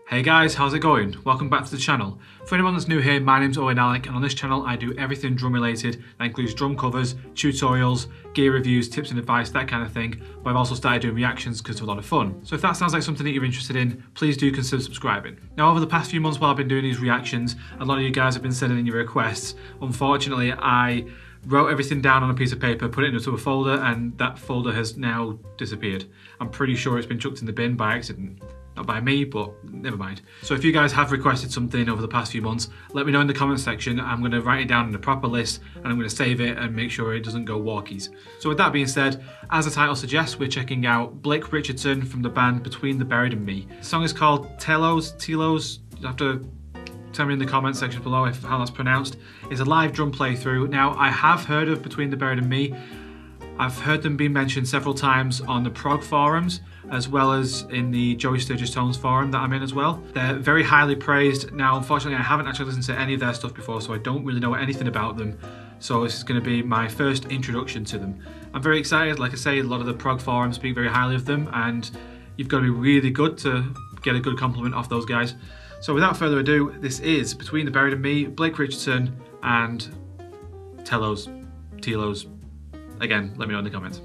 Hey guys, how's it going? Welcome back to the channel. For anyone that's new here, my name's OwenAlec, and on this channel I do everything drum related. That includes drum covers, tutorials, gear reviews, tips and advice, that kind of thing. But I've also started doing reactions because it's a lot of fun. So if that sounds like something that you're interested in, please do consider subscribing. Now over the past few months while I've been doing these reactions, a lot of you guys have been sending in your requests. Unfortunately, I wrote everything down on a piece of paper, put it into a folder, and that folder has now disappeared. I'm pretty sure it's been chucked in the bin by accident. Not by me, but never mind. So if you guys have requested something over the past few months, let me know in the comments section. I'm going to write it down in a proper list and I'm going to save it and make sure it doesn't go walkies. So with that being said, as the title suggests, we're checking out Blake Richardson from the band Between the Buried and Me. The song is called Telos. You'll have to tell me in the comments section below how that's pronounced. It's a live drum playthrough. Now, I have heard of Between the Buried and Me. I've heard them being mentioned several times on the prog forums, as well as in the Joey Sturgis Tones forum that I'm in as well. They're very highly praised. Now, unfortunately, I haven't actually listened to any of their stuff before, so I don't really know anything about them. So this is going to be my first introduction to them. I'm very excited. Like I say, a lot of the prog forums speak very highly of them, and you've got to be really good to get a good compliment off those guys. So without further ado, this is Between the Buried and Me, Blake Richardson, and Telos. Again, let me know in the comments.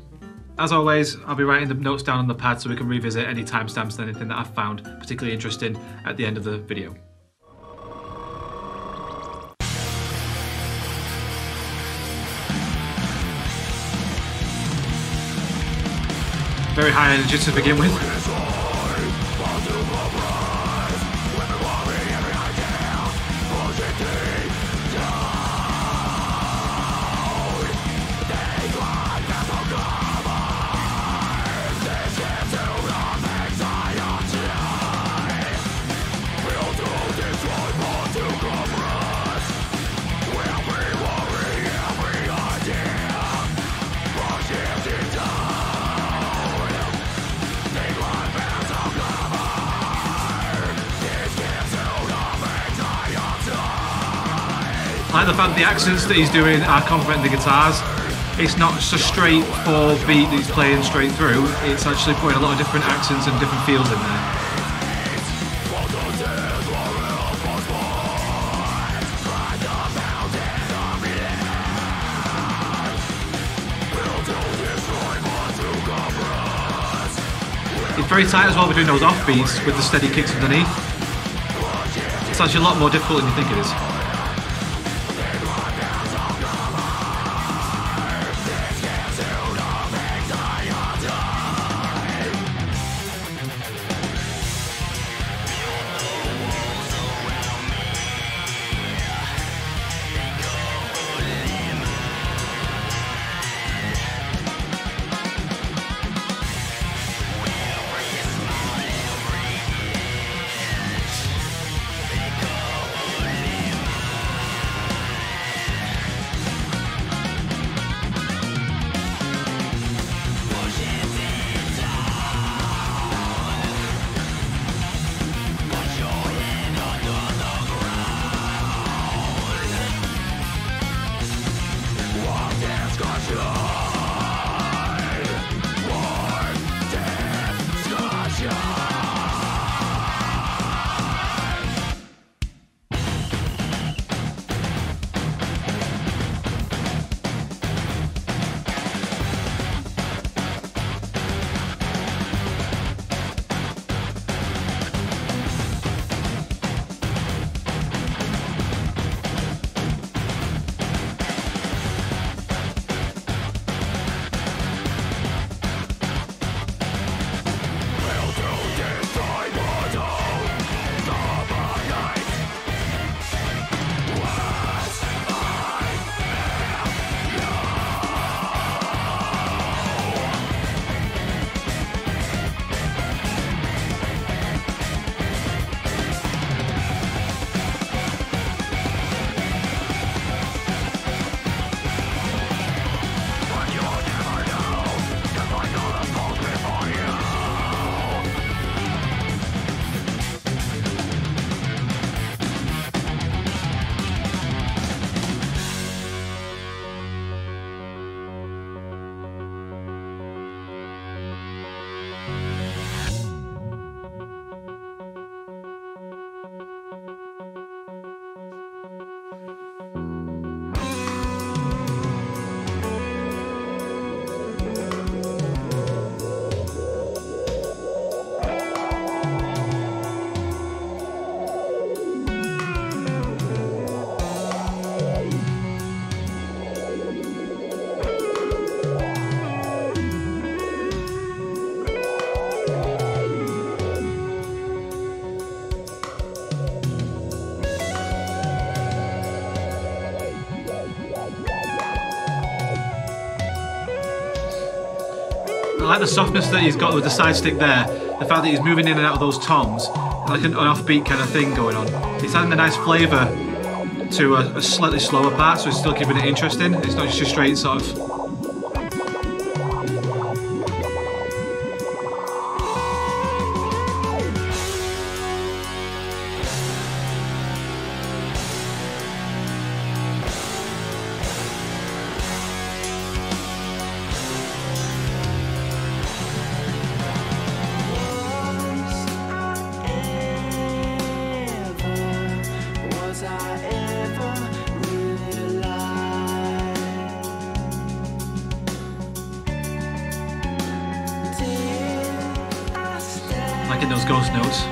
As always, I'll be writing the notes down on the pad so we can revisit any timestamps and anything that I've found particularly interesting at the end of the video. Very high energy to begin with. I like the fact that the accents that he's doing are complementing the guitars. It's not just a straight 4 beat that he's playing straight through, it's actually putting a lot of different accents and different feels in there. It's very tight as well between those off beats with the steady kicks underneath. It's actually a lot more difficult than you think it is. I like the softness that he's got with the side stick there. The fact that he's moving in and out of those toms, like an offbeat kind of thing going on. He's adding a nice flavour to a slightly slower part, so it's still keeping it interesting. It's not just a straight sort of. Like in those ghost notes.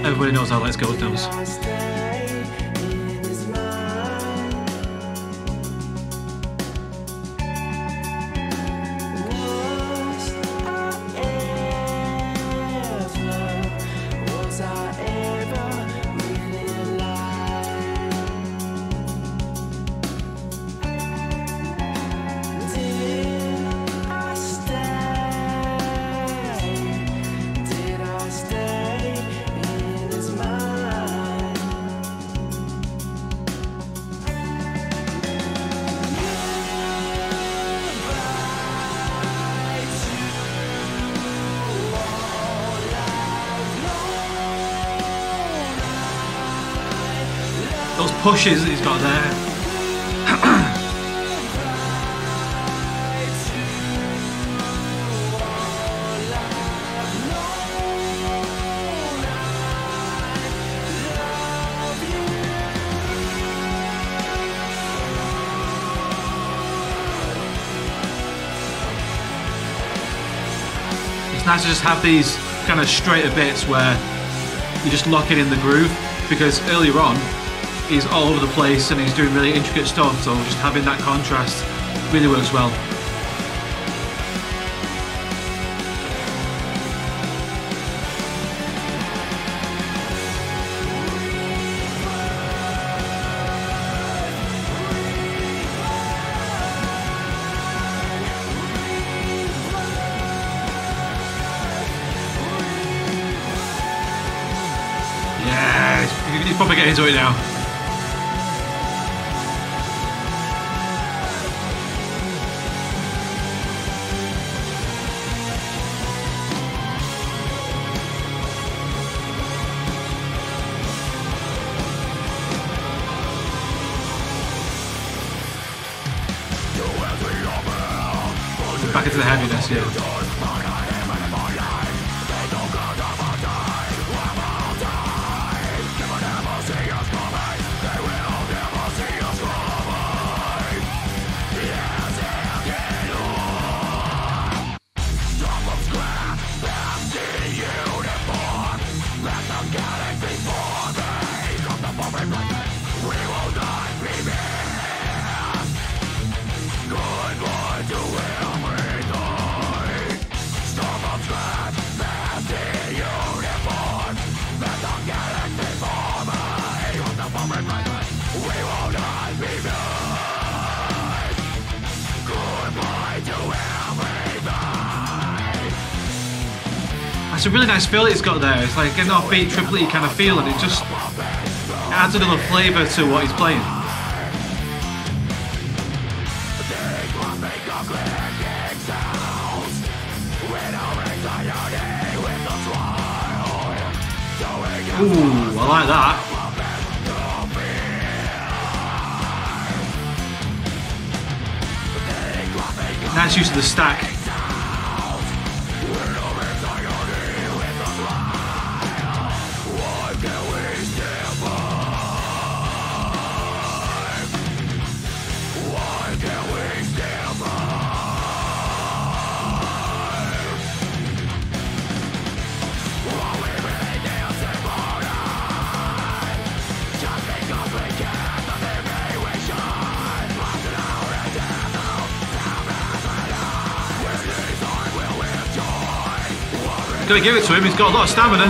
Everybody knows how Let's Ghost notes. Those pushes that he's got there. It's nice to just have these kind of straighter bits where you just lock it in the groove, because earlier on he's all over the place and he's doing really intricate stuff, so just having that contrast really works well. Yeah, he's probably getting into it now. Back into the heaviness, yeah. It's a really nice feel it's got there. It's like an offbeat, triple-y kind of feel, and it just adds another flavour to what he's playing. Ooh, I like that. Nice use of the stack. Gonna give it to him, he's got a lot of stamina.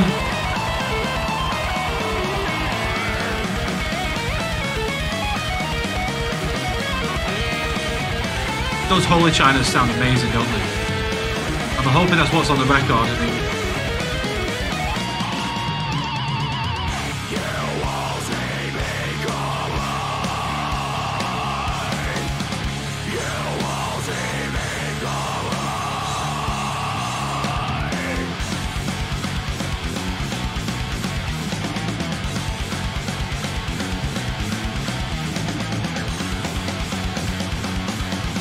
Those Holy Chinas sound amazing, don't they? I'm hoping that's what's on the record. I think.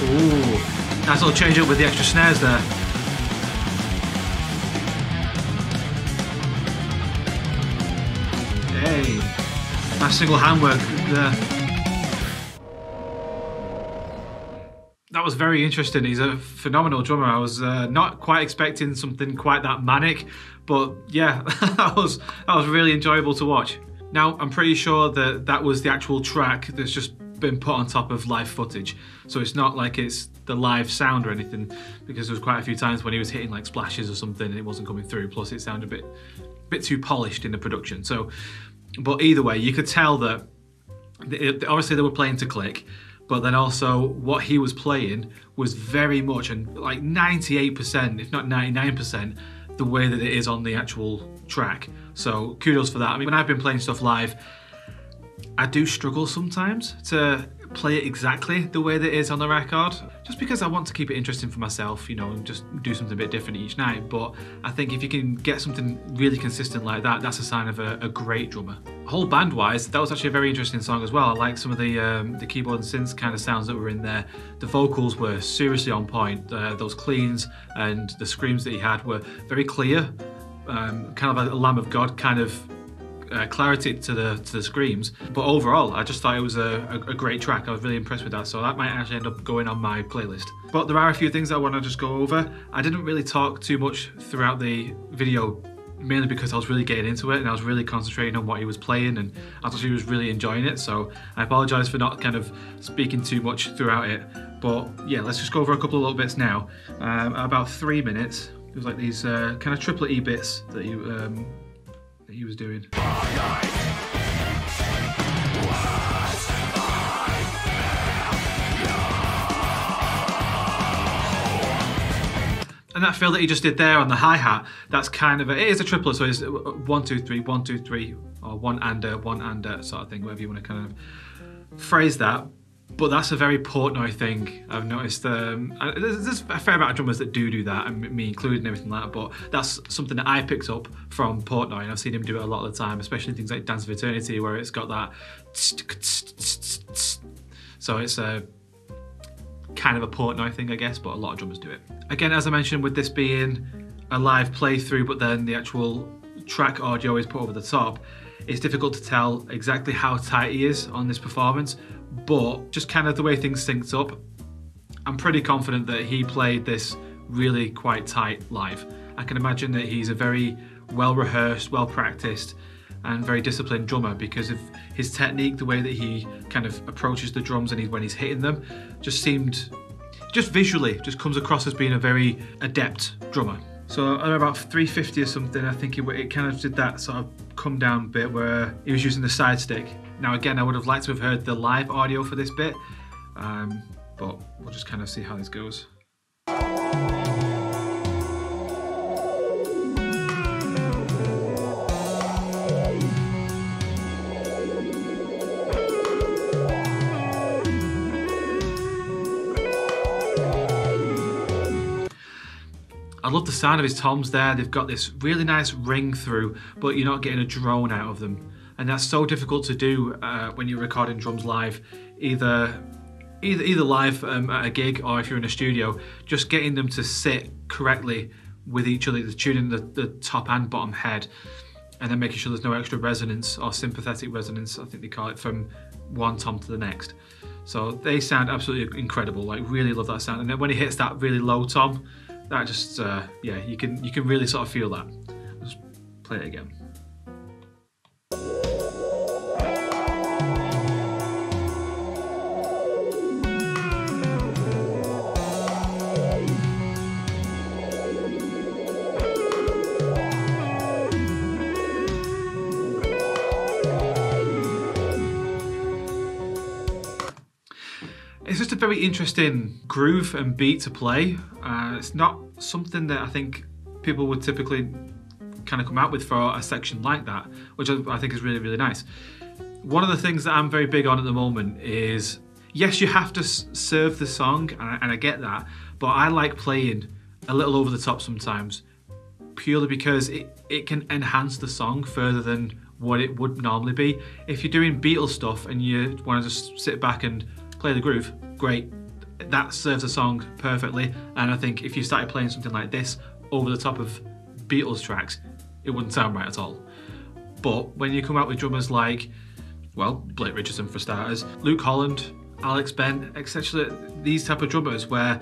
Ooh, nice little change up with the extra snares there. Hey, nice single handwork there. That was very interesting. He's a phenomenal drummer. I was not quite expecting something quite that manic, but yeah, that was really enjoyable to watch. Now, I'm pretty sure that that was the actual track that's just been put on top of live footage, so it's not like it's the live sound or anything, because there was quite a few times when he was hitting like splashes or something and it wasn't coming through, plus it sounded a bit too polished in the production. So, but either way, you could tell that obviously they were playing to click, but then also what he was playing was very much, and like 98%, if not 99%, the way that it is on the actual track. So kudos for that. I mean, when I've been playing stuff live, I do struggle sometimes to play it exactly the way that it is on the record, just because I want to keep it interesting for myself, you know, and just do something a bit different each night. But I think if you can get something really consistent like that, that's a sign of a great drummer. Whole band-wise, that was actually a very interesting song as well. I like some of the keyboard and synths kind of sounds that were in there. The vocals were seriously on point. Those cleans and the screams that he had were very clear, kind of like a Lamb of God kind of clarity to the screams. But overall, I just thought it was a great track. I was really impressed with that, so that might actually end up going on my playlist. But there are a few things I want to just go over. I didn't really talk too much throughout the video, mainly because I was really getting into it and I was really concentrating on what he was playing, and I thought he was really enjoying it, so I apologise for not kind of speaking too much throughout it. But yeah, let's just go over a couple of little bits now. About 3 minutes, it was like these kind of triplet E bits that he was doing. And that fill that he just did there on the hi-hat, that's kind of it is a triplet, so it's 1 2 3 1 2 3, or one and sort of thing, whatever you want to kind of phrase that. But that's a very Portnoy thing, I've noticed. There's a fair amount of drummers that do that, and me included and everything like that, but that's something that I picked up from Portnoy, and I've seen him do it a lot of the time, especially things like Dance of Eternity, where it's got that. So it's a kind of a Portnoy thing, I guess, but a lot of drummers do it. Again, as I mentioned, with this being a live playthrough, but then the actual track audio is put over the top, it's difficult to tell exactly how tight he is on this performance, but just kind of the way things synced up, I'm pretty confident that he played this really quite tight live. I can imagine that he's a very well-rehearsed, well-practiced, and very disciplined drummer, because of his technique, the way that he kind of approaches the drums and when he's hitting them, just visually, just comes across as being a very adept drummer. So at about 350 or something, I think it kind of did that sort of come down bit where he was using the side stick. Now again, I would have liked to have heard the live audio for this bit, but we'll just kind of see how this goes. I love the sound of his toms there. They've got this really nice ring through, but you're not getting a drone out of them. And that's so difficult to do when you're recording drums live, either live at a gig or if you're in a studio, just getting them to sit correctly with each other, tuning the top and bottom head, and then making sure there's no extra resonance or sympathetic resonance, I think they call it, from one tom to the next. So they sound absolutely incredible, like really love that sound. And then when he hits that really low tom, that just, yeah, you can really sort of feel that. Let's play it again. It's just a very interesting groove and beat to play. It's not something that I think people would typically kind of come out with for a section like that, which I think is really, really nice. One of the things that I'm very big on at the moment is, yes, you have to serve the song, and I get that, but I like playing a little over the top sometimes, purely because it can enhance the song further than what it would normally be. If you're doing Beatles stuff and you want to just sit back and play the groove, great. That serves the song perfectly, and I think if you started playing something like this over the top of Beatles tracks, it wouldn't sound right at all. But when you come out with drummers like, well, Blake Richardson for starters, Luke Holland, Alex Ben, etc., these type of drummers where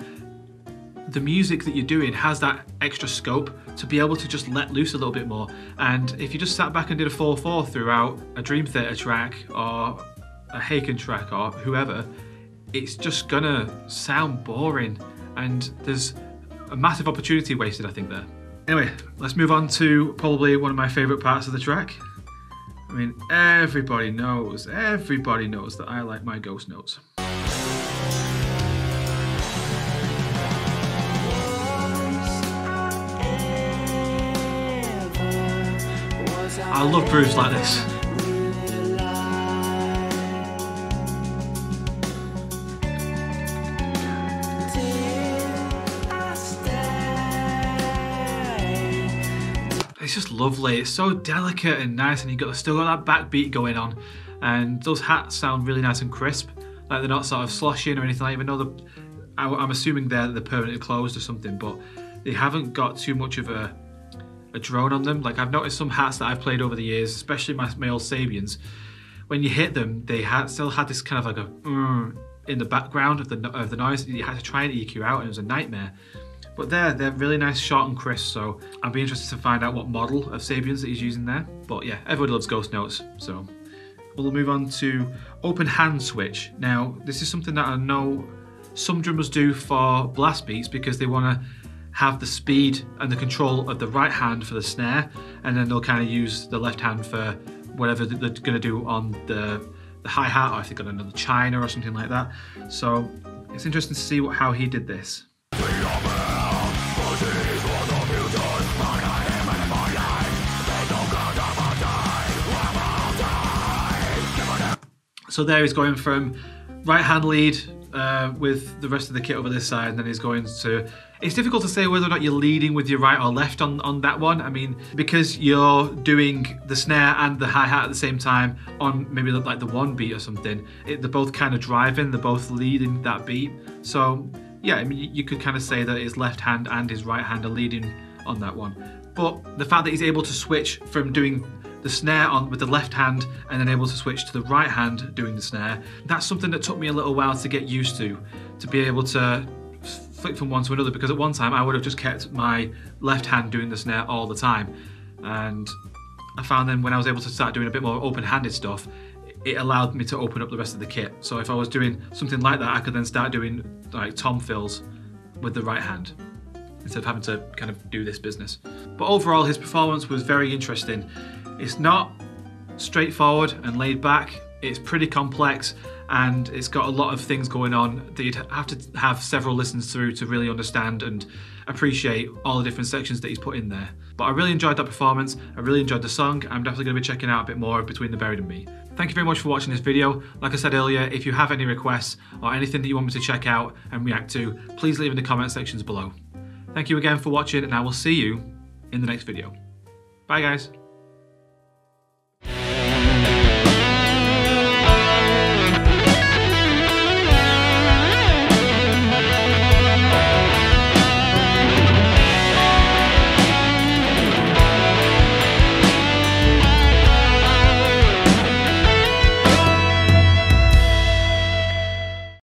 the music that you're doing has that extra scope to be able to just let loose a little bit more. And if you just sat back and did a 4/4 throughout a Dream Theater track or a Haken track or whoever, it's just gonna sound boring, and there's a massive opportunity wasted, I think, there. Anyway, let's move on to probably one of my favourite parts of the track. I mean, everybody knows that I like my ghost notes. I love grooves like this. It's just lovely. It's so delicate and nice, and you've still got that backbeat going on, and those hats sound really nice and crisp. Like they're not sort of sloshing or anything like that, even though I'm assuming they're permanently closed or something, but they haven't got too much of a drone on them. Like I've noticed some hats that I've played over the years, especially my old Sabians, when you hit them, they still had this kind of like a in the background of the noise. You had to try and EQ out, and it was a nightmare. But they're really nice, short and crisp, so I'd be interested to find out what model of Sabians that he's using there. But yeah, everybody loves ghost notes, so we'll move on to open hand switch. Now, this is something that I know some drummers do for blast beats because they want to have the speed and the control of the right hand for the snare, and then they'll kind of use the left hand for whatever they're going to do on the hi-hat, or I think on another china or something like that. So it's interesting to see how he did this. So there he's going from right hand lead with the rest of the kit over this side, and then he's going to... It's difficult to say whether or not you're leading with your right or left on that one. I mean, because you're doing the snare and the hi-hat at the same time on maybe like the one beat or something, they're both kind of driving, they're both leading that beat. So yeah, I mean, you could kind of say that his left hand and his right hand are leading on that one. But the fact that he's able to switch from doing the snare on with the left hand and then able to switch to the right hand doing the snare, that's something that took me a little while to get used to be able to flick from one to another, because at one time I would have just kept my left hand doing the snare all the time, and I found then when I was able to start doing a bit more open-handed stuff, it allowed me to open up the rest of the kit. So if I was doing something like that, I could then start doing like tom fills with the right hand instead of having to kind of do this business. But overall, his performance was very interesting. It's not straightforward and laid back, it's pretty complex, and it's got a lot of things going on that you'd have to have several listens through to really understand and appreciate all the different sections that he's put in there. But I really enjoyed that performance, I really enjoyed the song. I'm definitely going to be checking out a bit more of Between the Buried and Me. Thank you very much for watching this video. Like I said earlier, if you have any requests or anything that you want me to check out and react to, please leave in the comment sections below. Thank you again for watching, and I will see you in the next video. Bye guys.